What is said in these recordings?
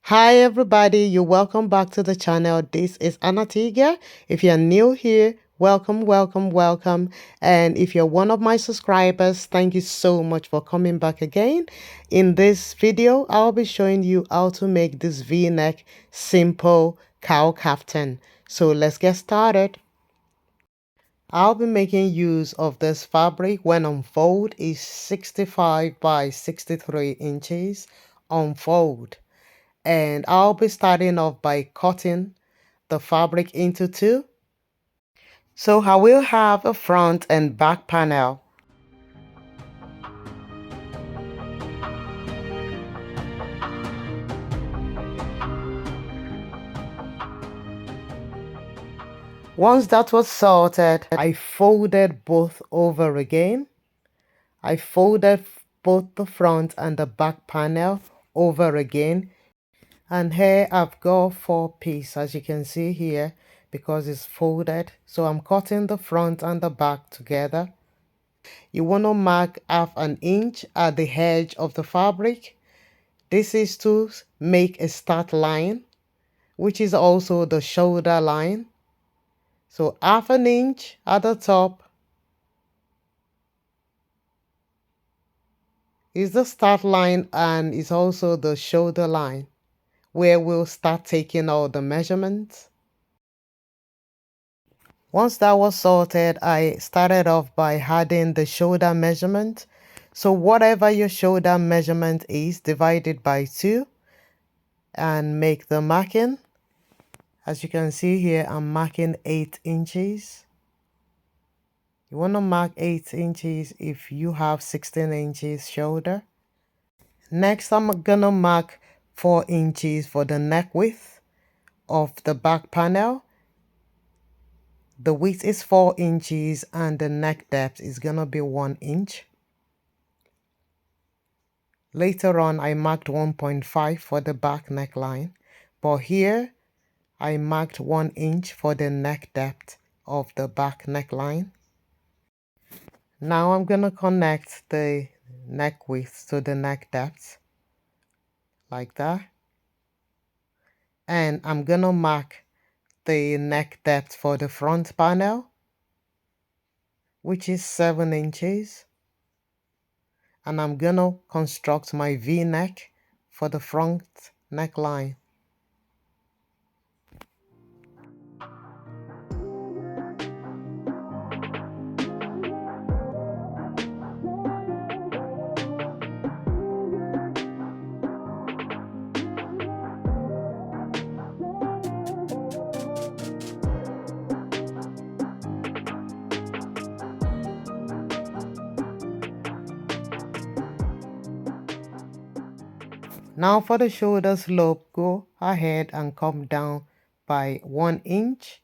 Hi everybody, you're welcome back to the channel. This is Anatiga. If you're new here, welcome. And if you're one of my subscribers, thank you so much for coming back again. In this video, I'll be showing you how to make this V-neck simple cowl kaftan. So let's get started. I'll be making use of this fabric when unfold is 65 by 63 inches unfold. And I'll be starting off by cutting the fabric into two. So I will have a front and back panel. Once that was sorted, I folded both over again. I folded both the front and the back panel over again. And here I've got 4 pieces, as you can see here, because it's folded. So I'm cutting the front and the back together. You want to mark 1/2 inch at the edge of the fabric. This is to make a start line, which is also the shoulder line. So 1/2 inch at the top is the start line and is also the shoulder line, where we'll start taking all the measurements. Once that was sorted, I started off by adding the shoulder measurement. So whatever your shoulder measurement is, divide it by 2 and make the marking. As you can see here, I'm marking 8 inches. You want to mark 8 inches if you have 16 inches shoulder. Next, I'm gonna mark 4 inches for the neck width of the back panel. The width is 4 inches and the neck depth is gonna be 1 inch. Later on, I marked 1.5 for the back neckline, but here I marked 1 inch for the neck depth of the back neckline. Now I'm gonna connect the neck width to the neck depth like that. And I'm gonna mark the neck depth for the front panel, which is 7 inches. And I'm gonna construct my V-neck for the front neckline. Now for the shoulder slope, go ahead and come down by 1 inch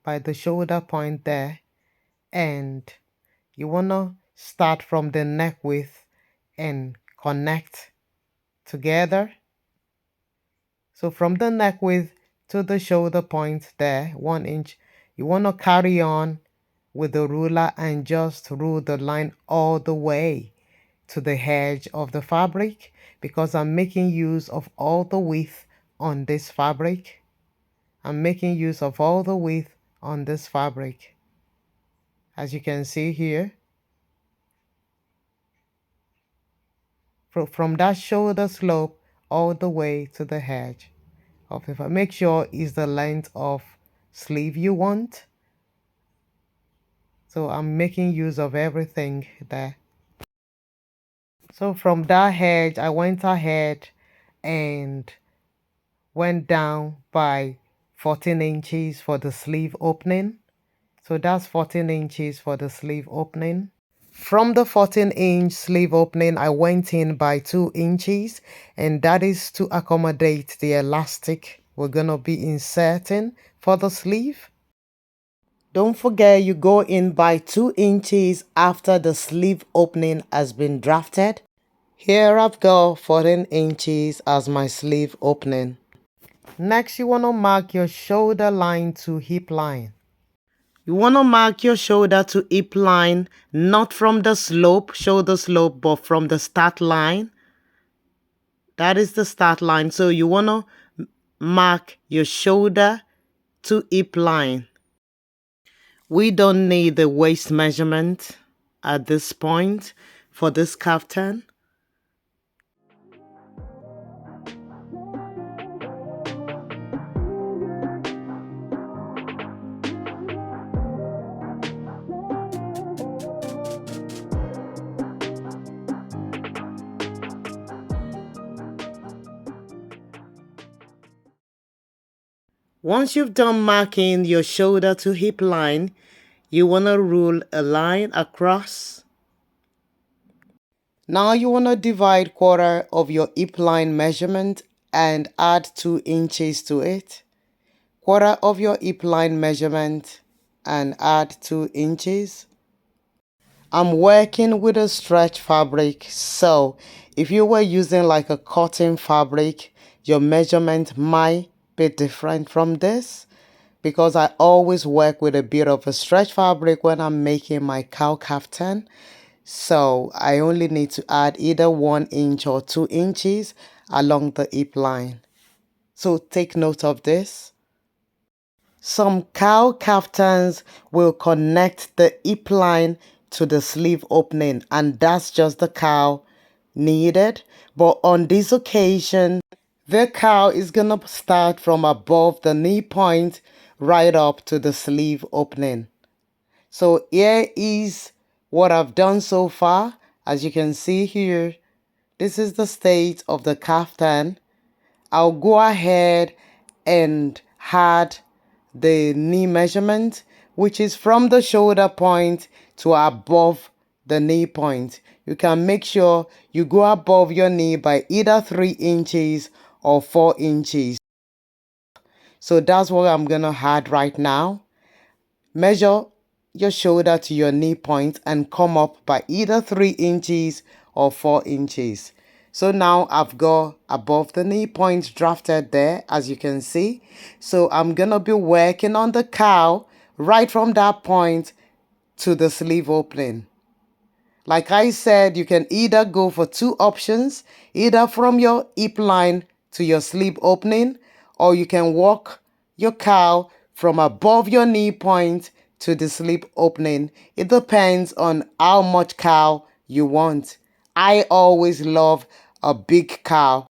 by the shoulder point there, and you want to start from the neck width and connect together. So from the neck width to the shoulder point there, 1 inch, you want to carry on with the ruler and just rule the line all the way to the edge of the fabric, because I'm making use of all the width on this fabric. I'm making use of all the width on this fabric, as you can see here. From that shoulder slope all the way to the edge of the fabric. Make sure it's the length of sleeve you want. So I'm making use of everything there. So from that edge, I went ahead and went down by 14 inches for the sleeve opening. So that's 14 inches for the sleeve opening. From the 14-inch sleeve opening, I went in by 2 inches, and that is to accommodate the elastic we're gonna be inserting for the sleeve. Don't forget you go in by 2 inches after the sleeve opening has been drafted. Here I've got 14 inches as my sleeve opening. Next, you want to mark your shoulder line to hip line. You want to mark your shoulder to hip line, not from the slope, shoulder slope, but from the start line. That is the start line. So you want to mark your shoulder to hip line. We don't need the waist measurement at this point for this kaftan. Once you've done marking your shoulder to hip line, you want to rule a line across. Now you want to divide quarter of your hip line measurement and add 2 inches to it. Quarter of your hip line measurement and add 2 inches. I'm working with a stretch fabric, so if you were using like a cotton fabric, your measurement might be different from this, because I always work with a bit of a stretch fabric when I'm making my cowl kaftan. So I only need to add either 1 inch or 2 inches along the hip line. So take note of this. Some cowl kaftans will connect the hip line to the sleeve opening, and that's just the cowl needed. But on this occasion, the cowl is gonna start from above the knee point right up to the sleeve opening. So here is what I've done so far. As you can see here, this is the state of the kaftan. I'll go ahead and add the knee measurement, which is from the shoulder point to above the knee point. You can make sure you go above your knee by either 3 inches or 4 inches. So that's what I'm gonna add right now. Measure your shoulder to your knee point and come up by either 3 inches or 4 inches. So now I've got above the knee point drafted there, as you can see. So I'm gonna be working on the cowl right from that point to the sleeve opening. Like I said, you can either go for 2 options, either from your hip line to your sleeve opening, or you can walk your cowl from above your knee point to the sleeve opening. It depends on how much cowl you want. I always love a big cowl.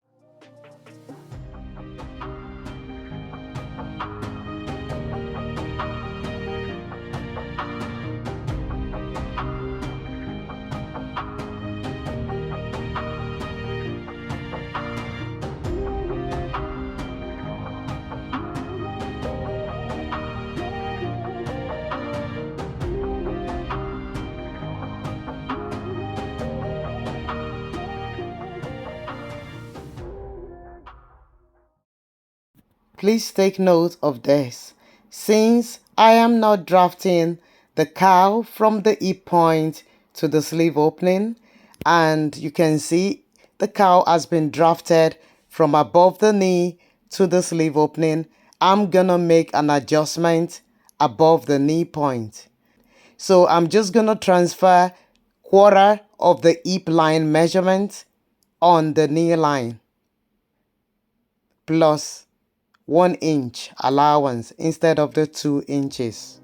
Please take note of this. Since I am not drafting the cowl from the hip point to the sleeve opening, and you can see the cowl has been drafted from above the knee to the sleeve opening, I'm gonna make an adjustment above the knee point. So I'm just gonna transfer quarter of the hip line measurement on the knee line plus 1 inch allowance instead of the 2 inches.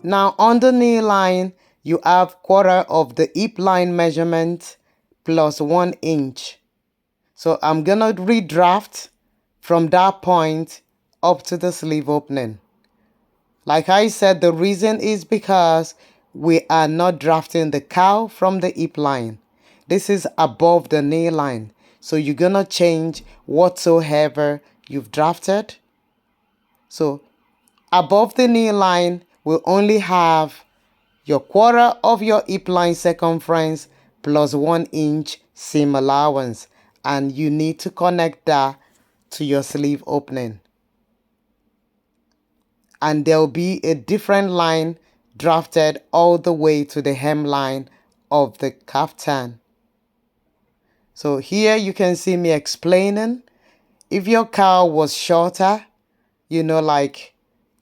Now on the knee line, you have quarter of the hip line measurement plus 1 inch. So I'm gonna redraft from that point up to the sleeve opening. Like I said, the reason is because we are not drafting the cowl from the hip line. This is above the knee line. So you're gonna change whatsoever you've drafted. So above the knee line, we'll only have your quarter of your hip line circumference plus 1 inch seam allowance. And you need to connect that to your sleeve opening. And there'll be a different line drafted all the way to the hemline of the kaftan. So here you can see me explaining. If your cowl was shorter, like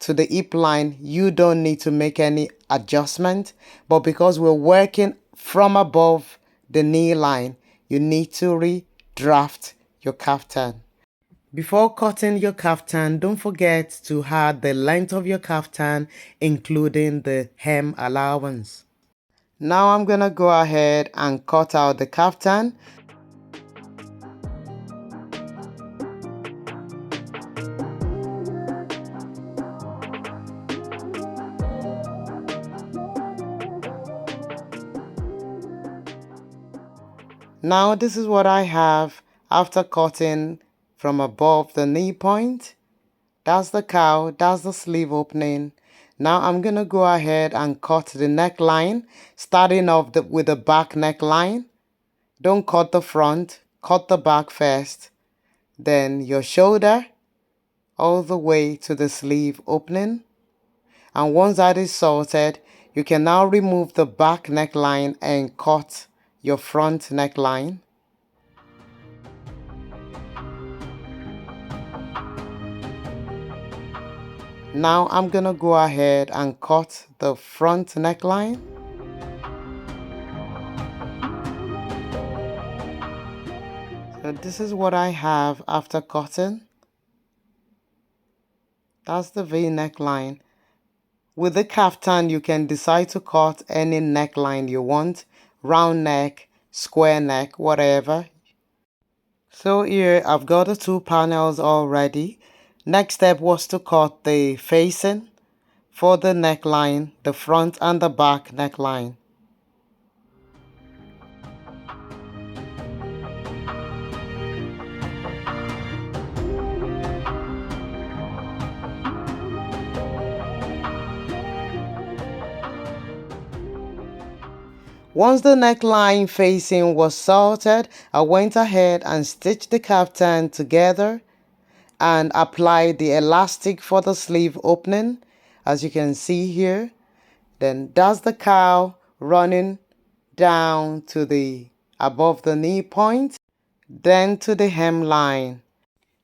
to the hip line, you don't need to make any adjustment. But because we're working from above the knee line, you need to redraft your kaftan. Before cutting your kaftan, don't forget to add the length of your kaftan, including the hem allowance. Now I'm gonna go ahead and cut out the kaftan. Now this is what I have after cutting from above the knee point. That's the cowl, that's the sleeve opening. Now I'm gonna go ahead and cut the neckline, starting off with the back neckline. Don't cut the front, cut the back first. Then your shoulder, all the way to the sleeve opening. And once that is sorted, you can now remove the back neckline and cut your front neckline. Now I'm gonna go ahead and cut the front neckline. So this is what I have after cutting. That's the V neckline. With the kaftan, you can decide to cut any neckline you want, round neck, square neck, whatever. So here I've got the two panels already. Next step was to cut the facing for the neckline, the front and the back neckline. Once the neckline facing was sorted, I went ahead and stitched the kaftan together and applied the elastic for the sleeve opening, as you can see here. Then that's the cowl running down to the above the knee point, then to the hemline.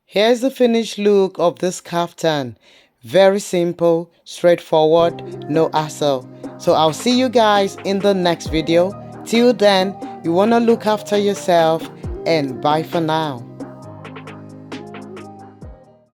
Here's the finished look of this kaftan. Very simple, straightforward, no hassle. So I'll see you guys in the next video. Till then, you wanna look after yourself and bye for now.